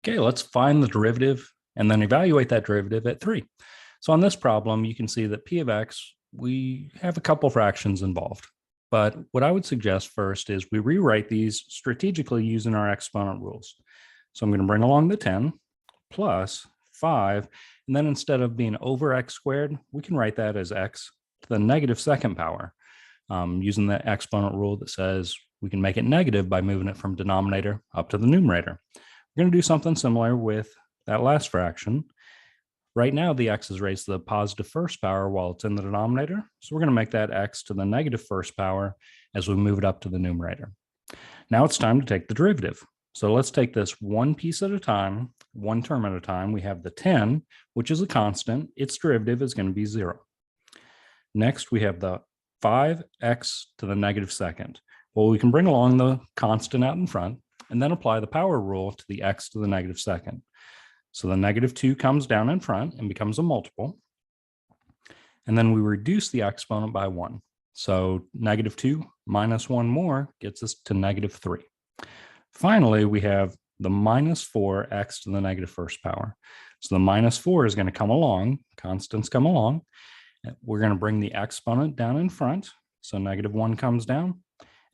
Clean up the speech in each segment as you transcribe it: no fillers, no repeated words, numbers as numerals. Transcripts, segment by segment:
Okay, let's find the derivative and then evaluate that derivative at 3. So on this problem, you can see that p of x, we have a couple fractions involved. But what I would suggest first is we rewrite these strategically using our exponent rules. So I'm going to bring along the 10 plus 5, and then instead of being over x squared, we can write that as x to the negative second power, using the exponent rule that says we can make it negative by moving it from denominator up to the numerator. We're going to do something similar with that last fraction. Right now, the x is raised to the positive first power while it's in the denominator. So we're going to make that x to the negative first power as we move it up to the numerator. Now it's time to take the derivative. So let's take this one piece at a time, one term at a time. We have the 10, which is a constant. Its derivative is going to be 0. Next, we have the 5x to the negative second. Well, we can bring along the constant out in front and then apply the power rule to the x to the negative second. So the negative 2 comes down in front and becomes a multiple. And then we reduce the exponent by 1. So negative 2 minus 1 more gets us to negative 3. Finally, we have the minus 4x to the negative first power. So the minus 4 is going to come along, constants come along. We're going to bring the exponent down in front. So negative 1 comes down.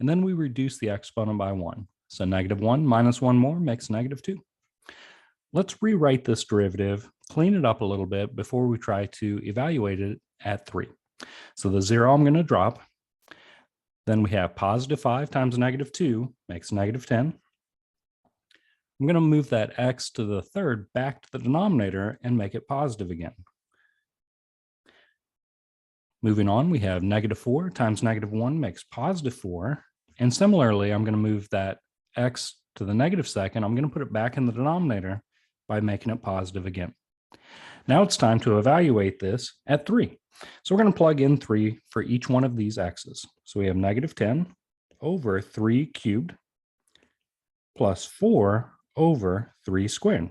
And then we reduce the exponent by 1. So negative 1 minus 1 more makes negative 2. Let's rewrite this derivative, clean it up a little bit before we try to evaluate it at 3. So the 0 I'm going to drop. Then we have positive 5 times negative 2 makes negative 10. I'm going to move that x to the third back to the denominator and make it positive again. Moving on, we have negative 4 times negative 1 makes positive 4. And similarly, I'm going to move that x to the negative second. I'm going to put it back in the denominator by making it positive again. Now it's time to evaluate this at 3. So we're going to plug in 3 for each one of these x's. So we have negative 10 over 3 cubed plus 4 over 3 squared.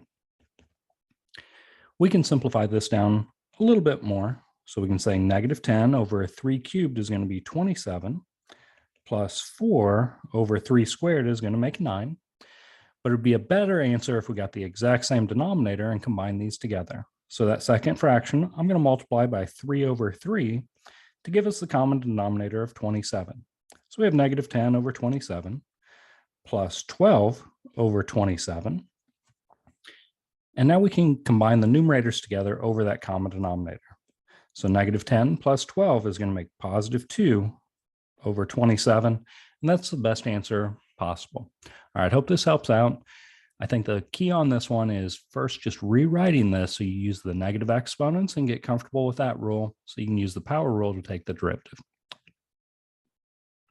We can simplify this down a little bit more. So we can say negative 10 over 3 cubed is going to be 27, plus 4 over 3 squared is going to make 9. But it would be a better answer if we got the exact same denominator and combine these together. So that second fraction, I'm going to multiply by 3 over 3 to give us the common denominator of 27. So we have negative 10 over 27 plus 12 over 27. And now we can combine the numerators together over that common denominator. So negative 10 plus 12 is going to make positive 2 over 27. And that's the best answer possible. All right, hope this helps out. I think the key on this one is first just rewriting this so you use the negative exponents and get comfortable with that rule so you can use the power rule to take the derivative.